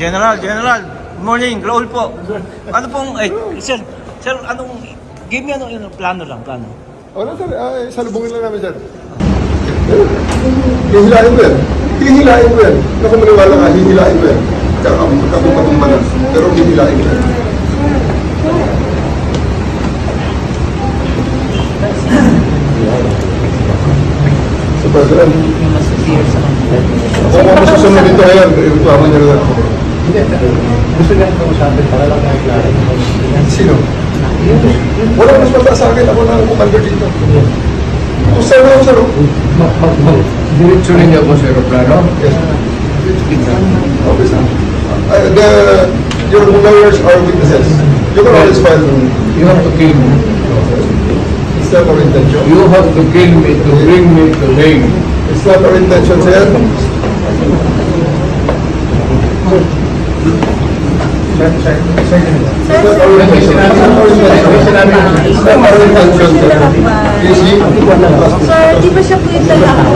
General, good morning, Raul po. Ano pong, sir, anong, give me plano lang. Wala sir, salubungin lang namin sir. Hihilain ko yan. Hihilain ko yan. Naku maniwala ka, hihilain ko yan. Kapong-kapong na. Pero hihilain ko yan. So President, ako kung masusunod dito ngayon, iwitaman niyo lang ako. Hindi, gusto niya kung sabi para lang na-declare. Sino? Wala mas mata sa akin, ako na commander dito. Kung saan ako sir? Diretso rin niya po sa aeroplano? Yes. Okay sir. Your lawyers are witnesses. You can always file. You have to kill me. It's not our intention. You have to kill me to bring me to him. It's not our intention, sir. Sir, di ba siya po yung lalaki?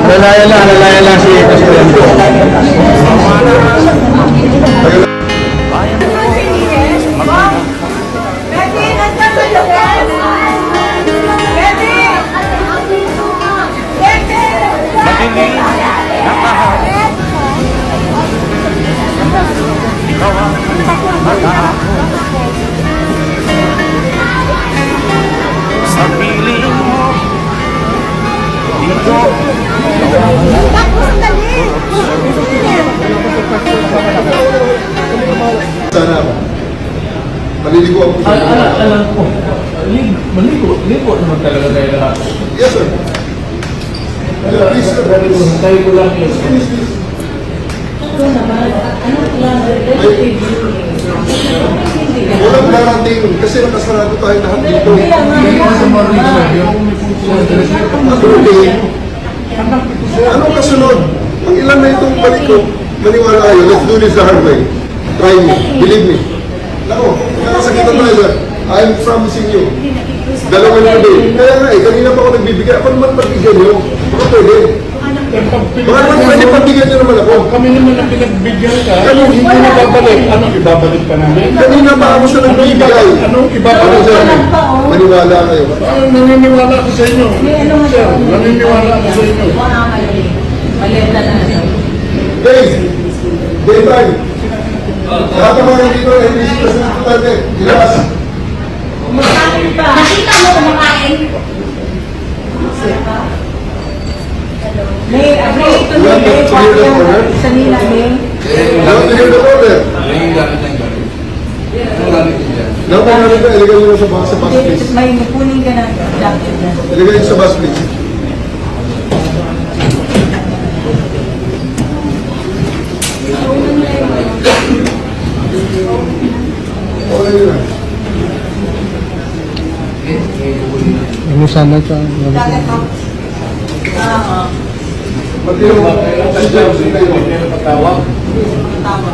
Lalaya lang si Presidente. Sa piling mo, dito, Sana maliligo ako sa Alam ko. Maligo naman talaga tayo lahat. Yes, sir. Please, sir. Tayo ko lang yun. Walang darating kasi nakasarado tayo lahat dito. Actually, anong kasunod? Ang ilan na itong balik ko, maniwala kayo, let's do this the hard way. Try me, believe me. Nako, nakasakitan tayo, sir. I'm promising you. Dalawa na day. Kaya nga kanina pa ako nagbibigay. Ako naman pagbigyan nyo. Baka pwede. Baka naman pwede pagbigyan nyo naman ako. Kami naman ang pinagbigyan ka. Anong hindi na babalik? Anong ibabalik pa namin? Kanina pa ako sa nagbibigay. Anong ibabalik Ano, sir? sa namin? Maniwala kayo. Naniniwala ako sa inyo. Sir, naniniwala ako sa inyo. Guys, daytime. Lahat ng mga dito, NBC President Duterte, ilabas. Nakita mo kumakain? May sa nila, may. You want to hear the order? Now, kung ano ito, ilagay nyo sa bus, please. May kunin ka na jacket na. Ilagay nyo sa bus, please. Okay nyo na. Ano sana ito? Jacket mo. Pati yung si James, Patawag. Tama.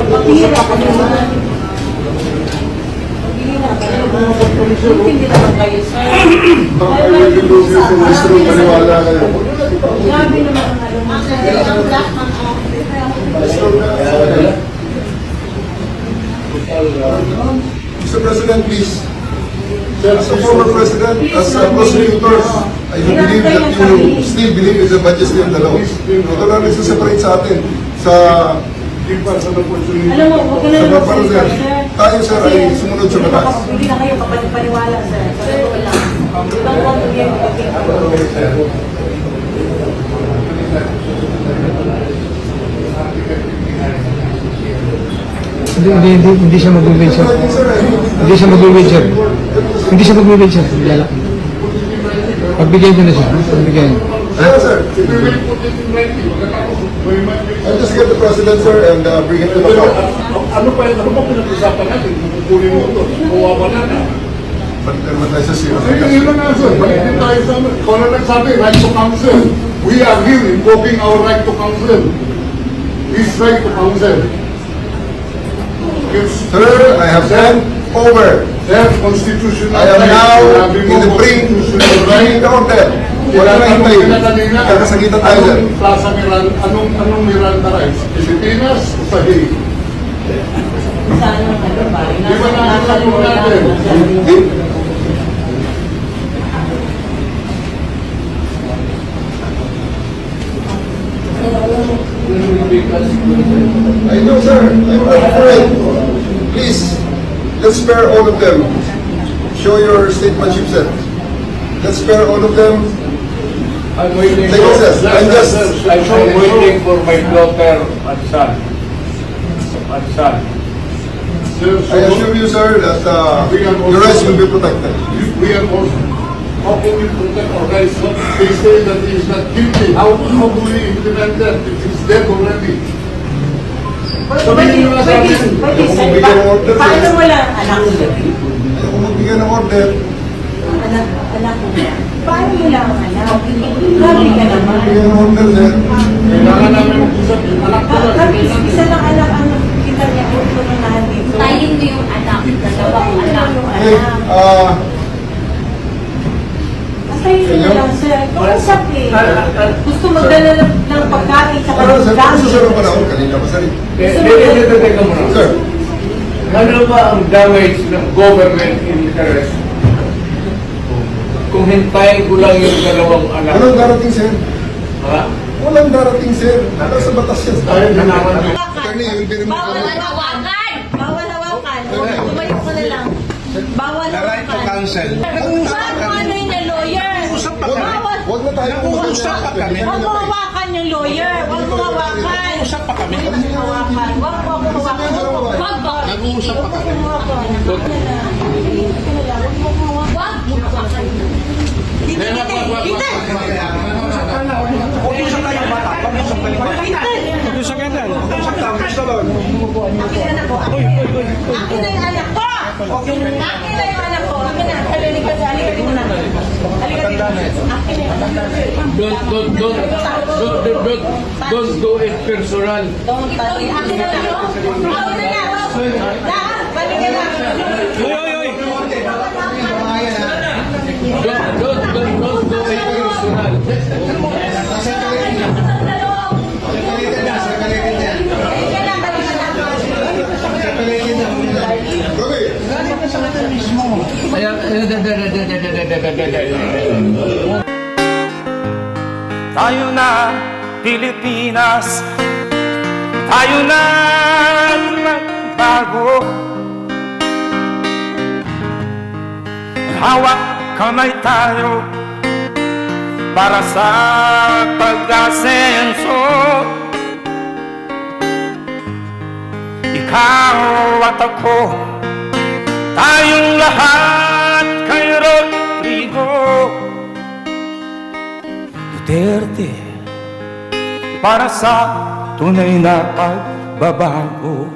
Pahira ka naman. Hindi naman kayo, sir. baka I will be losing sa ministro, maniwala kayo. Grabe naman ang alam mo, sir. Ang black man ako. Mr. President, please. As a former president, as a prosecutor, I do believe that you still believe in the majesty of the law. Ito lang nagsaseparate sa atin sa sa Alam mo, huwag ka na lang sir. Tayo sir ay sumunod sa batas. Hindi na kayo kapaniwala, sir. Sa totoo lang. Ibang pamilya yung Hindi siya mag-wait, sir. Hindi siya mag-wait, sir. Hindi siya mag-wait, sir. Lalaki. Pagbigyan ko na siya. Pagbigyan. Yes, sir. I'll just get the president, sir, and bring him to the court. Ano pa pinag-usapan natin? Kukunin mo ito. Mawawala na. But naman tayo sa serious. Yun lang nga, sir. Balikin tayo sa amin. Kung ano nagsabi, right to counsel. We are here invoking our right to counsel. His right to counsel. Sir, I have sent over. Sir, constitutional I am right. now Sinabi in mo, the constitutional bring the order. Wala na hintayin. Kakasagitan tayo dyan. Anong Plaza Miranda, anong Miranda rights? Pilipinas o sa Hague? Saan ang ano ba? Di ba nakakalago natin? Di? I know, sir. I'm not afraid. Please, let's spare all of them. Show your statemanship, sir. Let's spare all of them. I'm waiting Take it, sir. I'm just... I'm waiting for my daughter and son. And son. Sir, I assure you, sir, that your rights will be protected. we are also, how can we protect our rights? They say that he is not guilty. How do we implement that if he's dead already? Sabihin nyo na sa amin. Bigyan ng order, sir. Paano mo lang anak mo? Ayaw ko magbigay ng order. Anak mo. Paano mo lang anak? Grabe ka naman. Bigyan ng order, sir. Kailangan namin mag-usap yung anak ko. Kami, isa lang anak ang kita niya kung turunahan dito. Tayin mo yung anak, dalawang anak. Okay, Tayin mo lang, sir. Kausap eh. Gusto magdala ng pagkain sa ano, sir? gamit. Susunod pa na ako. Kanina pa, sir. Teka muna. Sir, Ano ba ang damage ng government interest? Kung hintayin ko lang yung dalawang anak. walang darating, sir. Ha? Walang darating, sir. Nasa batas yan. Dahil hinaman nyo. Attorney, yung pinag- Bawal hawakan! Bawal hawakan. Tumayo ka na lang. Bawal hawakan. Huwag mo ano yung lawyer. Bawal. Huwag na tayo mag-usap pa kami. Huwag mo hawakan yung lawyer. Huwag mo hawakan. Usap pa kami. Huwag mo hawakan. Huwag mo hawakan. Wag ba? Nag-uusap pa kami. Wag mo hawakan. Akin na yung anak ko! Akin na yung anak ko! Akin na! Halika dito na! Halika dito! Akin na yung anak ko! Don't do it personal. Akin na lang! Akin na lang! Lahat! Balik ka lang! Don't do it personal. Tayo na, Pilipinas. Tayo na magbago. Hawak kamay tayo para sa pag-asenso. Ikaw at ako, tayong lahat kay Rodrigo Duterte, para sa tunay na pagbabago.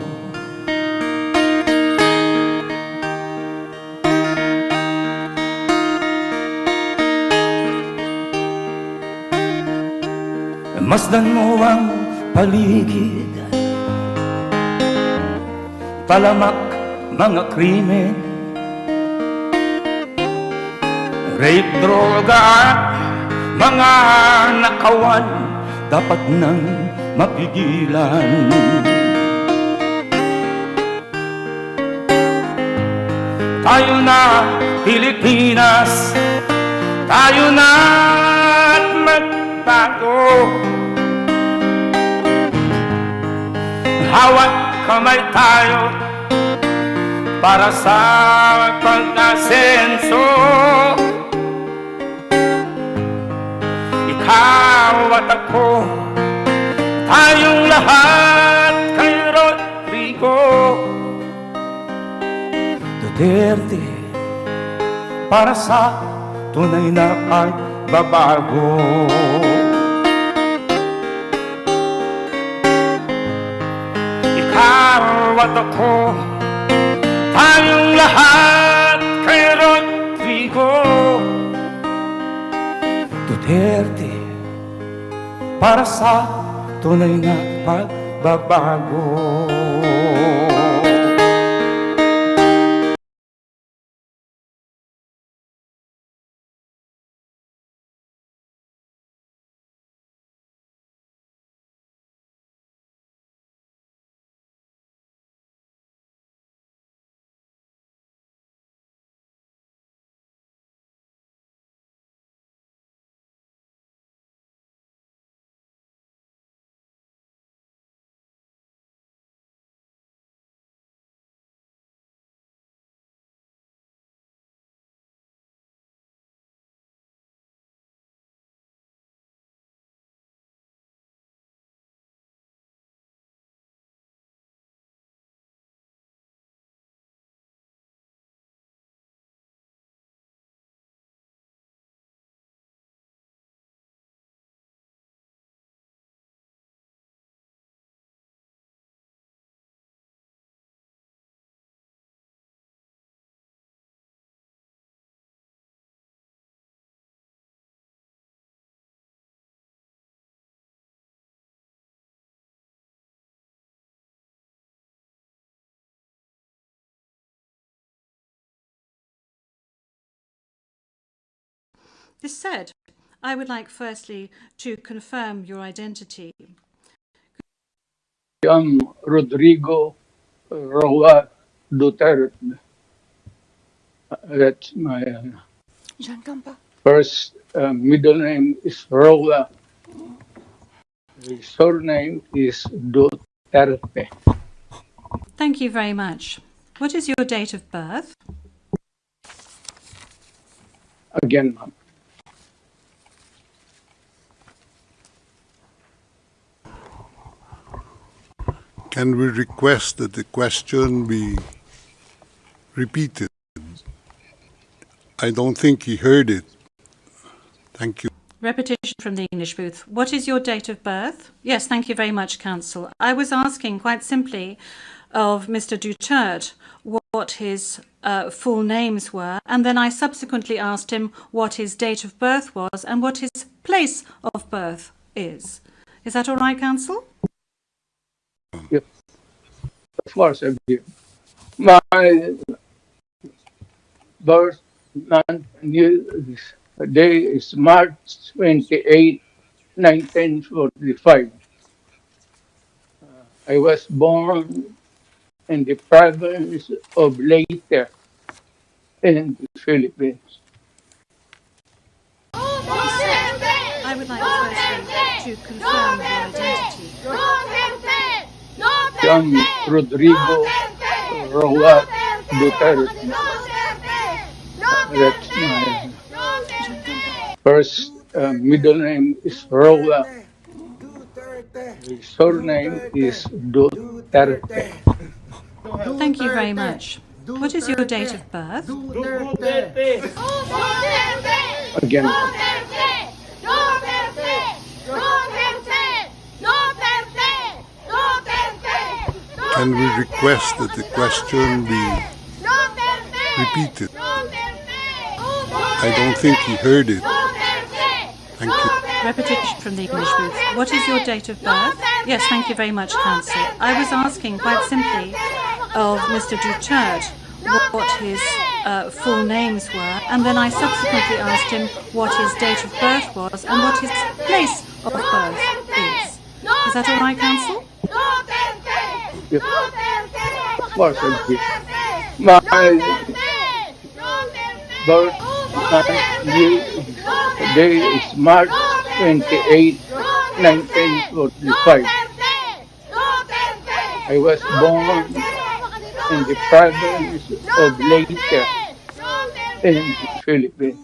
Masdan mo ang paligid, talamak mga krimen, rape, droga, mga nakawan, dapat nang mapigilan. Tayo na, Pilipinas, tayo na at magbago. Hawak kamay tayo para sa pag-asenso. Ikaw at ako, tayong lahat kay Rodrigo Duterte, para sa tunay na pagbabago. Ikaw at ako, tayong lahat kay Rodrigo Duterte, para sa tunay na pagbabago. This said, I would like firstly to confirm your identity. I'm Rodrigo Roa Duterte. That's my first middle name is Roa. The surname is Duterte. Thank you very much. What is your date of birth? Again, ma'am. Can we request that the question be repeated? I don't think he heard it. Thank you. Repetition from the English booth. What is your date of birth? Yes, thank you very much, Counsel. I was asking quite simply of Mr. Duterte what his full names were, and then I subsequently asked him what his date of birth was and what his place of birth is. Is that all right, Counsel? Yep. Of course, I believe. My birth month and day is March 28, 1945. I was born in the province of Leyte in the Philippines. I would like firstly to confirm your identity. I'm Rodrigo Roa Duterte. That's my first middle name is Roa. The surname is Duterte. Thank you very much. What is your date of birth? Again, Can we request that the question be repeated? I don't think he heard it. Thank you. Repetition from the English booth. What is your date of birth? Yes, thank you very much, Counsel. I was asking quite simply of Mr. Duterte what his full names were, and then I subsequently asked him what his date of birth was and what his place of birth is. Is that all right, Counsel? yep. Of course, I believe. My birth month day is March 28, 1945. I was born in the province of Leyte in the Philippines.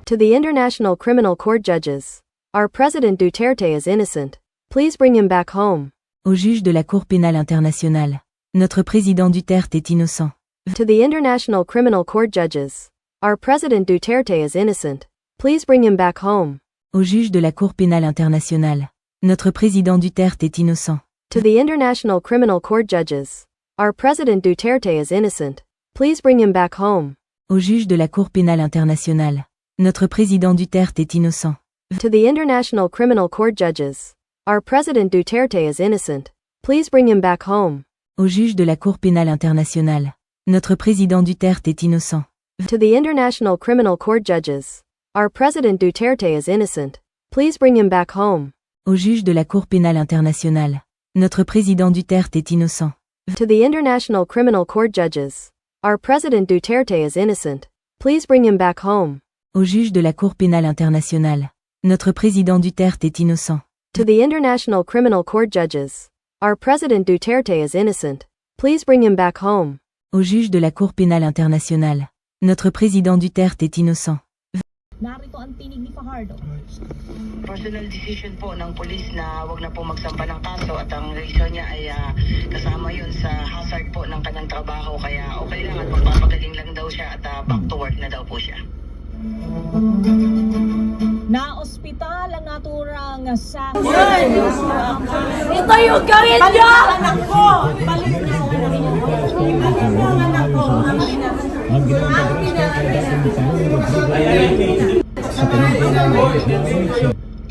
To the International Criminal Court judges, our President Duterte is innocent. Please bring him back home. Au juge de la Cour pénale internationale, notre président Duterte est innocent. To the International Criminal Court judges, our President Duterte is innocent. Please bring him back home. Au juge de la Cour pénale internationale, notre président Duterte est innocent. To the International Criminal Court judges, our President Duterte is innocent. Please bring him back home. Au juge de la Cour pénale internationale, notre président Duterte est innocent. To the International Criminal Court judges, our President Duterte is innocent. Please bring him back home. Au juge de la Cour pénale internationale, notre président Duterte est innocent. To the International Criminal Court judges, our President Duterte is innocent. Please bring him back home. Au juge de la Cour pénale internationale, notre président Duterte est innocent. To the International Criminal Court judges, our President Duterte is innocent. Please bring him back home. Au juge de la Cour pénale internationale, notre président Duterte est innocent. To the International Criminal Court judges, our President Duterte is innocent. Please bring him back home. Au juge de la Cour pénale internationale, notre président Duterte est innocent. Narito ang tinig ni Fajardo. Personal decision po ng polis na wag na po magsampa ng kaso at ang reason niya ay kasama yun sa hazard po ng kanyang trabaho kaya okay lang at magpapagaling lang daw siya at back to work na daw po siya. Na-ospital ang naturang sa... Ito yung gawin niyo! Anak ko! Balik niyo ang anak ko!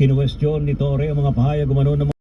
Kinuwestiyon ni Torre ang mga pahayag umano ng